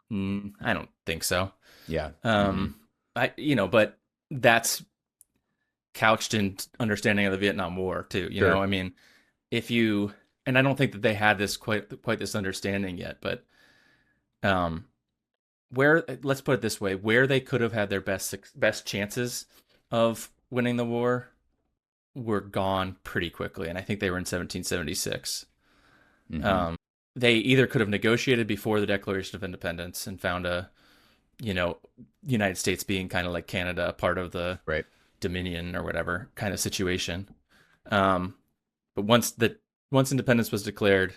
I don't think so. Yeah. But that's couched in understanding of the Vietnam War too. Sure. I mean, and I don't think that they had this quite this understanding yet, but let's put it this way, where they could have had their best chances of winning the war were gone pretty quickly, and I think they were in 1776. Mm-hmm. They either could have negotiated before the Declaration of Independence and found a, United States being kind of like Canada, part of the right Dominion or whatever kind of situation. But once independence was declared,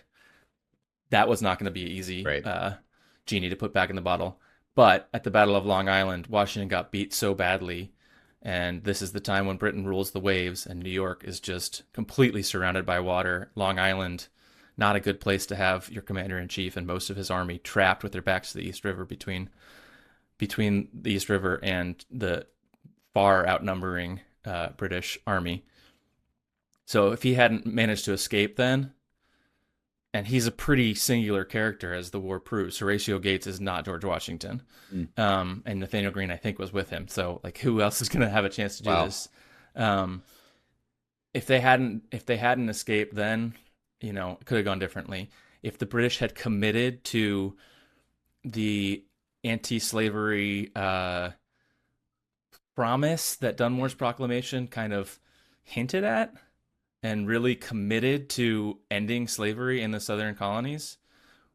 that was not going to be easy. Right. Genie to put back in the bottle. But at the Battle of Long Island, Washington got beat so badly, and this is the time when Britain rules the waves, and New York is just completely surrounded by water. Long Island, not a good place to have your commander-in-chief and most of his army trapped with their backs to the East River between the East River and the far outnumbering British army. So if he hadn't managed to escape then, and he's a pretty singular character, as the war proves. Horatio Gates is not George Washington. And Nathaniel Greene, I think, was with him. So, who else is going to have a chance to do this? If they hadn't escaped, then it could have gone differently. If the British had committed to the anti-slavery promise that Dunmore's proclamation kind of hinted at, and really committed to ending slavery in the southern colonies,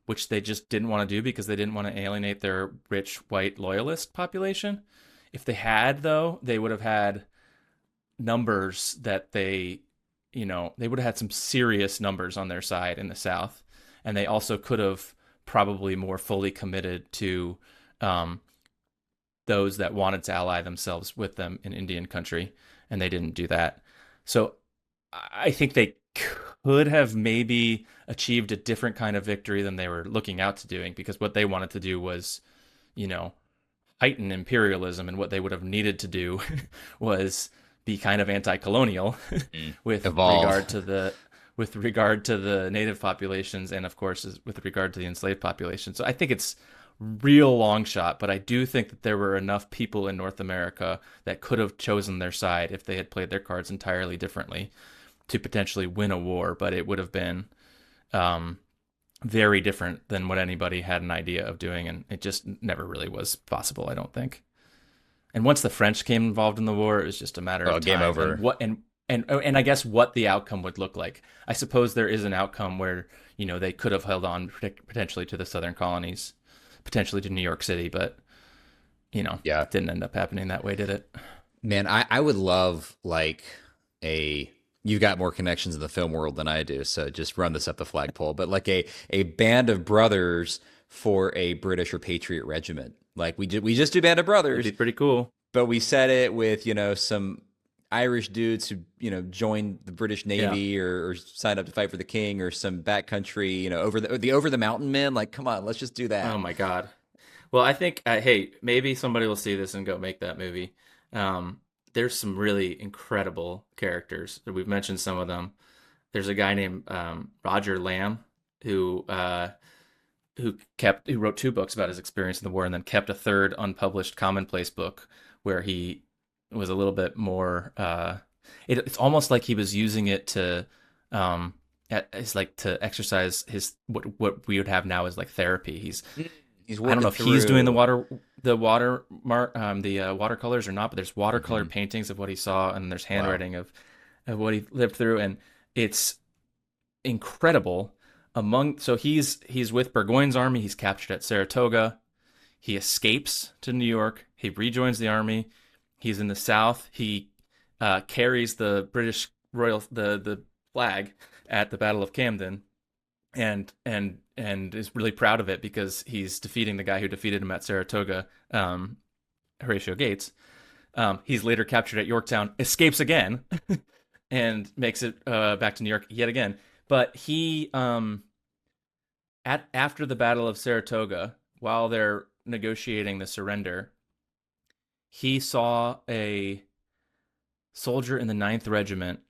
which they just didn't want to do because they didn't want to alienate their rich white loyalist population. If they had, though, they would have had numbers that they would have had some serious numbers on their side in the South. And they also could have probably more fully committed to those that wanted to ally themselves with them in Indian country, and they didn't do that. So I think they could have maybe achieved a different kind of victory than they were looking out to doing, because what they wanted to do was, heighten imperialism, and what they would have needed to do was be kind of anti-colonial with regard to the native populations, and of course with regard to the enslaved population. So I think it's real long shot, but I do think that there were enough people in North America that could have chosen their side if they had played their cards entirely differently to potentially win a war, but it would have been very different than what anybody had an idea of doing, and it just never really was possible, I don't think. And once the French came involved in the war, it was just a matter of time. Game over. And I guess what the outcome would look like. I suppose there is an outcome where, they could have held on potentially to the southern colonies, potentially to New York City, but, it didn't end up happening that way, did it? Man, I would love you've got more connections in the film world than I do, so just run this up the flagpole. But a band of brothers for a British or Patriot regiment. We just do Band of Brothers. It'd be pretty cool. But we said it with, some Irish dudes who, joined the British Navy or signed up to fight for the king, or some backcountry, over the mountain men. Like, come on, let's just do that. Oh my God. Well, I think, hey, maybe somebody will see this and go make that movie. There's some really incredible characters. We've mentioned some of them. There's a guy named Roger Lamb who wrote 2 books about his experience in the war, and then kept a third unpublished commonplace book where he was a little bit more. It's almost like he was using it to, it's like to exercise his what we would have now as like therapy. He's I don't know if he's doing the watercolors or not, but there's watercolor paintings of what he saw, and there's handwriting of what he lived through, and it's incredible. So he's with Burgoyne's army. He's captured at Saratoga. He escapes to New York. He rejoins the army. He's in the South. He carries the British the flag at the Battle of Camden, and is really proud of it because he's defeating the guy who defeated him at Saratoga, Horatio Gates. He's later captured at Yorktown, escapes again, and makes it back to New York yet again. But he, after the Battle of Saratoga, while they're negotiating the surrender, he saw a soldier in the 9th Regiment.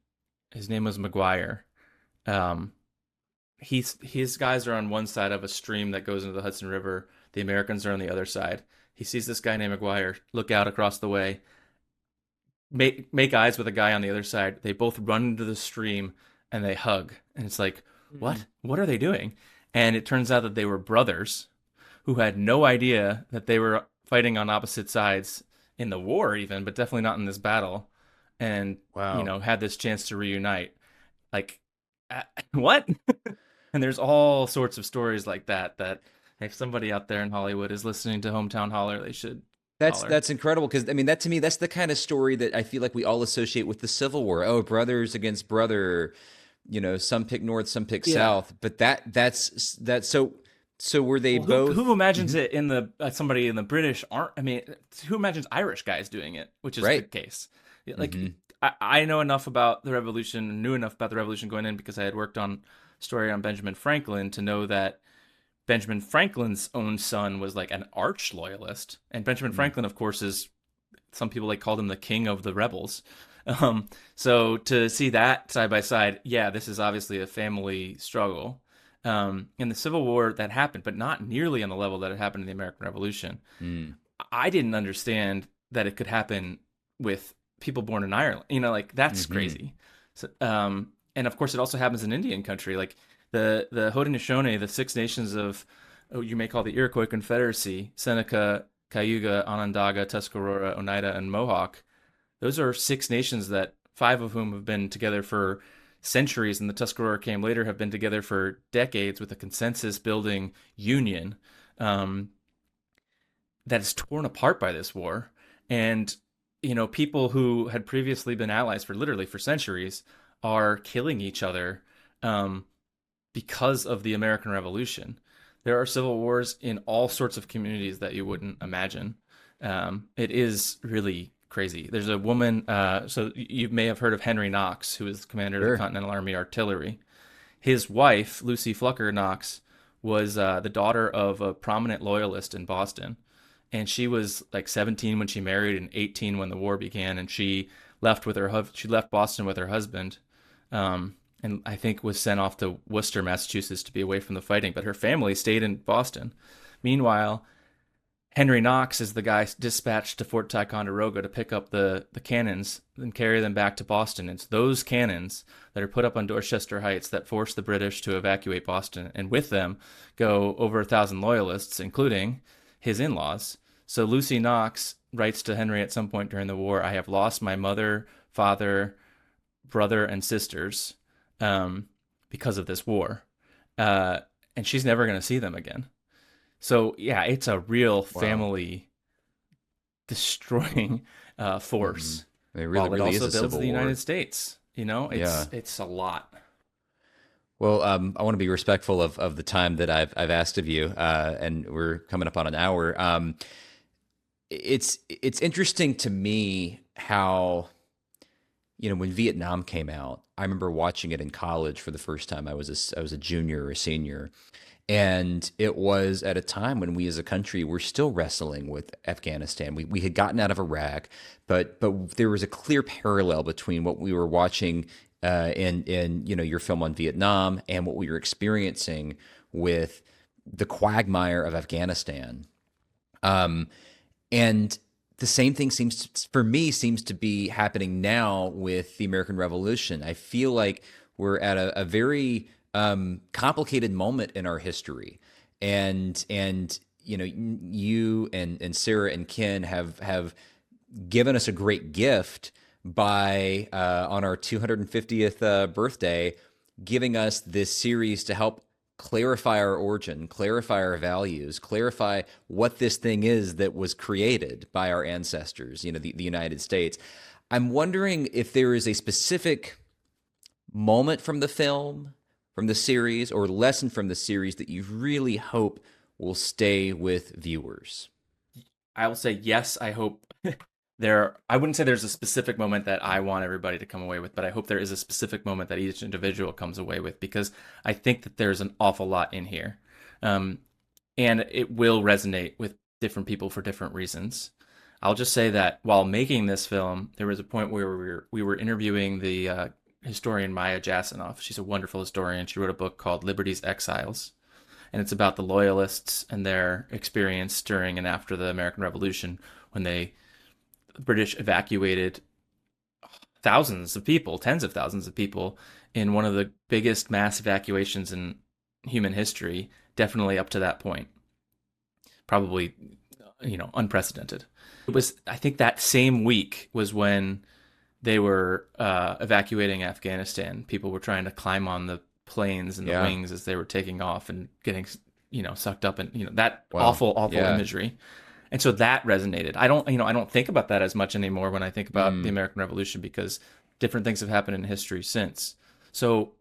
His name was McGuire. His guys are on one side of a stream that goes into the Hudson River. The Americans are on the other side. He sees this guy named McGuire look out across the way, make eyes with a guy on the other side. They both run into the stream and they hug. And it's like, what? What are they doing? And it turns out that they were brothers who had no idea that they were fighting on opposite sides in the war even, but definitely not in this battle. And, had this chance to reunite. Like, what? And there's all sorts of stories like that if somebody out there in Hollywood is listening to Hometown Holler, they should. That's incredible, because that to me, that's the kind of story that I feel like we all associate with the Civil War. Oh, brothers against brother, some pick north, some pick south. But that's so were they both? Who imagines it in the somebody in the British aren't? I mean, who imagines Irish guys doing it? Which is the case. Like I know enough about the Revolution, knew enough about the Revolution going in because I had worked on a story on Benjamin Franklin to know that Benjamin Franklin's own son was like an arch loyalist, and Benjamin Franklin, of course, is, some people called him the king of the rebels. So to see that side by side, this is obviously a family struggle. In the Civil War that happened, but not nearly on the level that it happened in the American Revolution. I didn't understand that it could happen with people born in Ireland. That's crazy. So, and of course, it also happens in Indian country, like the Haudenosaunee, the 6 nations of, you may call the Iroquois Confederacy, Seneca, Cayuga, Onondaga, Tuscarora, Oneida, and Mohawk. Those are 6 nations that 5 of whom have been together for centuries, and the Tuscarora came later, have been together for decades with a consensus-building union that is torn apart by this war. And, people who had previously been allies for centuries are killing each other because of the American Revolution. There are civil wars in all sorts of communities that you wouldn't imagine. It is really crazy. There's a woman, so you may have heard of Henry Knox, who is commander of the Continental Army Artillery. His wife, Lucy Flucker Knox, was the daughter of a prominent Loyalist in Boston. And she was like 17 when she married and 18 when the war began. And she left Boston with her husband, and I think was sent off to Worcester, Massachusetts, to be away from the fighting. But her family stayed in Boston. Meanwhile, Henry Knox is the guy dispatched to Fort Ticonderoga to pick up the cannons and carry them back to Boston. It's those cannons that are put up on Dorchester Heights that force the British to evacuate Boston. And with them go over 1,000 Loyalists, including his in-laws. So Lucy Knox writes to Henry at some point during the war, "I have lost my mother, father, brother, and sisters because of this war." And she's never going to see them again. So, it's a real family destroying force. It really also is a builds civil the war. United States. It's a lot. Well, I want to be respectful of the time that I've asked of you, and we're coming up on an hour. It's interesting to me how when Vietnam came out, I remember watching it in college for the first time. I was a junior or a senior, and it was at a time when we as a country were still wrestling with Afghanistan. We had gotten out of Iraq, but there was a clear parallel between what we were watching in your film on Vietnam and what we were experiencing with the quagmire of Afghanistan. And the same thing seems to be happening now with the American Revolution. I feel like we're at a very complicated moment in our history, and you and Sarah and Ken have given us a great gift by on our 250th birthday, giving us this series to help clarify our origin, clarify our values, clarify what this thing is that was created by our ancestors, the United States. I'm wondering if there is a specific moment from the film, from the series, or lesson from the series that you really hope will stay with viewers. I will say yes, I hope I wouldn't say there's a specific moment that I want everybody to come away with, but I hope there is a specific moment that each individual comes away with, because I think that there's an awful lot in here. And it will resonate with different people for different reasons. I'll just say that while making this film, there was a point where we were interviewing the historian Maya Jasanoff. She's a wonderful historian. She wrote a book called Liberty's Exiles, and it's about the Loyalists and their experience during and after the American Revolution, when the British evacuated thousands of people, tens of thousands of people, in one of the biggest mass evacuations in human history, definitely up to that point. Probably, unprecedented. It was, I think that same week was when they were evacuating Afghanistan. People were trying to climb on the planes and the wings as they were taking off and getting, sucked up, and that awful imagery. And so that resonated. I don't think about that as much anymore when I think about the American Revolution, because different things have happened in history since. So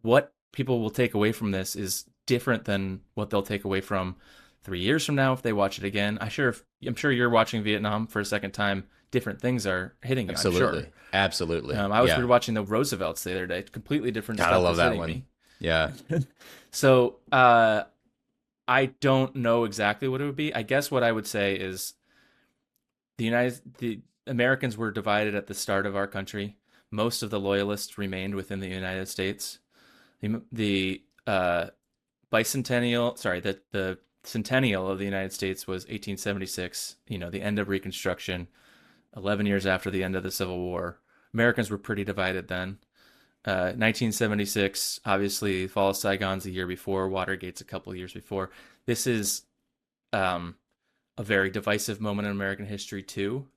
what people will take away from this is different than what they'll take away from 3 years from now if they watch it again. I'm sure you're watching Vietnam for a second time. Different things are hitting you. Absolutely, I'm sure. Absolutely. I was rewatching the Roosevelts the other day. Completely different stuff. I love that one. Me. Yeah. So I don't know exactly what it would be. I guess what I would say is the Americans were divided at the start of our country. Most of the Loyalists remained within the United States. The centennial of the United States was 1876, the end of Reconstruction, 11 years after the end of the Civil War. Americans were pretty divided then. 1976, obviously, fall of Saigon's the year before, Watergate's a couple of years before. This is a very divisive moment in American history, too.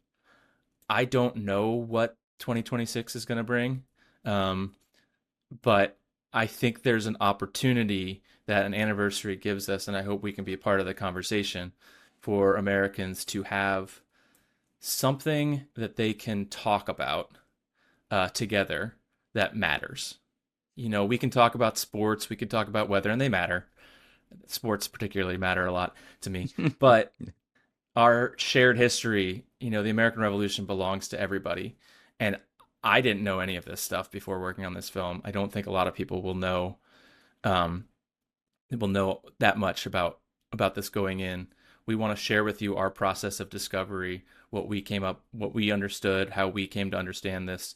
I don't know what 2026 is going to bring, but I think there's an opportunity that an anniversary gives us, and I hope we can be a part of the conversation, for Americans to have something that they can talk about together that matters. We can talk about sports, we can talk about weather, and they matter. Sports particularly matter a lot to me. But our shared history, the American Revolution belongs to everybody. And I didn't know any of this stuff before working on this film. I don't think a lot of people will know that much about this going in. We want to share with you our process of discovery, what we understood, how we came to understand this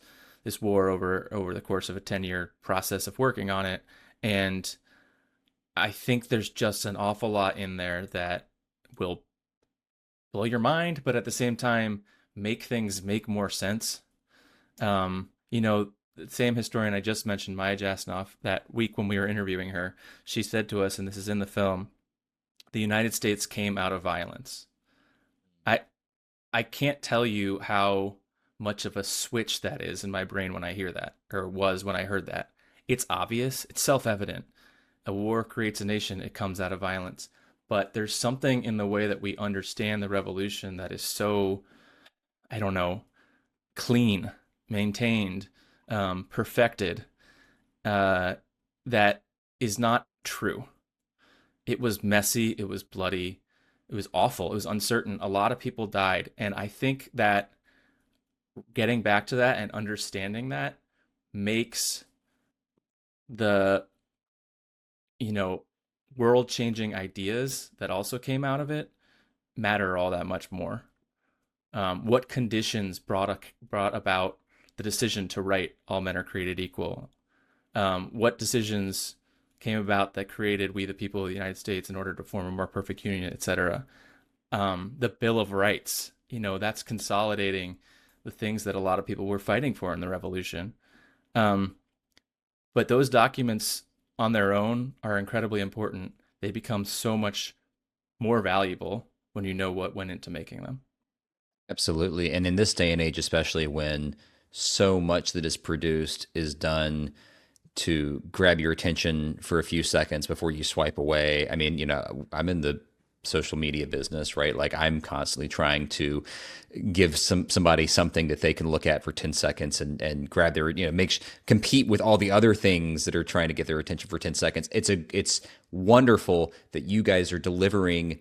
war over the course of a 10-year process of working on it. And I think there's just an awful lot in there that will blow your mind, but at the same time make things make more sense. The same historian I just mentioned, Maya Jasanoff, that week when we were interviewing her, she said to us, and this is in the film, the United States came out of violence. I can't tell you how much of a switch that is in my brain when I hear that, or was when I heard that. It's obvious, it's self-evident. A war creates a nation, it comes out of violence. But there's something in the way that we understand the revolution that is so, clean, maintained, perfected, that is not true. It was messy, it was bloody, it was awful, it was uncertain. A lot of people died. And I think that getting back to that and understanding that makes the, world-changing ideas that also came out of it matter all that much more. What conditions brought about the decision to write "All men are created equal"? What decisions came about that created "We the people of the United States" in order to form a more perfect union, etc. The Bill of Rights, that's consolidating the things that a lot of people were fighting for in the Revolution. But those documents on their own are incredibly important. They become so much more valuable when you know what went into making them. Absolutely. And in this day and age, especially when so much that is produced is done to grab your attention for a few seconds before you swipe away. I mean, I'm in the social media business, right? Like I'm constantly trying to give somebody something that they can look at for 10 seconds and grab their, compete with all the other things that are trying to get their attention for 10 seconds. It's wonderful that you guys are delivering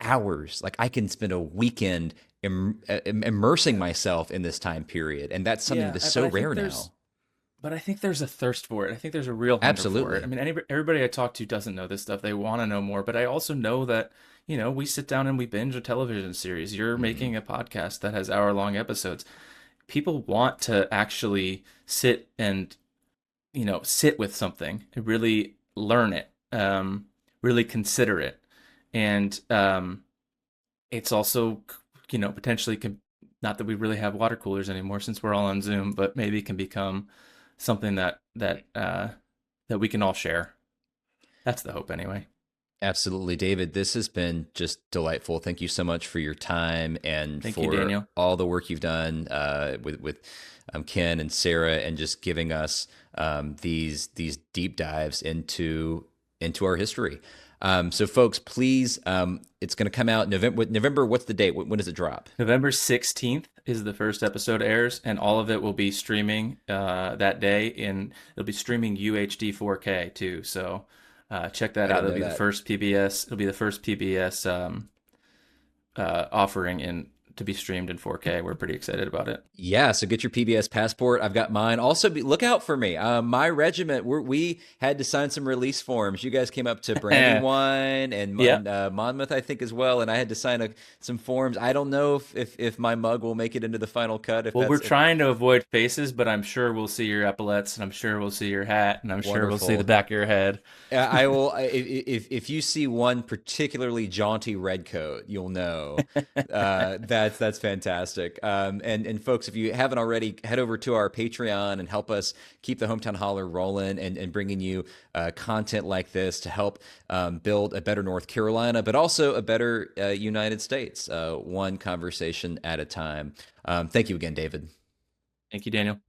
hours. Like I can spend a weekend immersing myself in this time period. And that's something that's so rare now. But I think there's a thirst for it. I think there's a real hunger for it. I mean, everybody I talk to doesn't know this stuff. They want to know more. But I also know that, we sit down and we binge a television series. You're making a podcast that has hour-long episodes. People want to actually sit and, sit with something and really learn it, really consider it. And it's also, potentially, not that we really have water coolers anymore since we're all on Zoom, but maybe it can become something that we can all share. That's the hope anyway. Absolutely, David. This has been just delightful. Thank you so much for your time and Thank for you, Daniel. all the work you've done with Ken and Sarah, and just giving us these deep dives into our history. So, folks, please, it's going to come out November. What's the date? When does it drop? November 16th is the first episode airs, and all of it will be streaming that day. And it'll be streaming UHD 4K too. So check that out. It'll be the first PBS. It'll be the first PBS offering to be streamed in 4K. We're pretty excited about it. Yeah, so get your PBS passport. I've got mine. Also, look out for me. My regiment, we had to sign some release forms. You guys came up to Brandywine and Monmouth, I think, as well, and I had to sign some forms. I don't know if my mug will make it into the final cut. We're trying to avoid faces, but I'm sure we'll see your epaulets, and I'm sure we'll see your hat, and I'm sure we'll see the back of your head. I will. If you see one particularly jaunty red coat, you'll know that's fantastic. And folks, if you haven't already, head over to our Patreon and help us keep the Hometown Holler rolling and bringing you content like this to help build a better North Carolina, but also a better United States, one conversation at a time. Thank you again, David. Thank you, Daniel.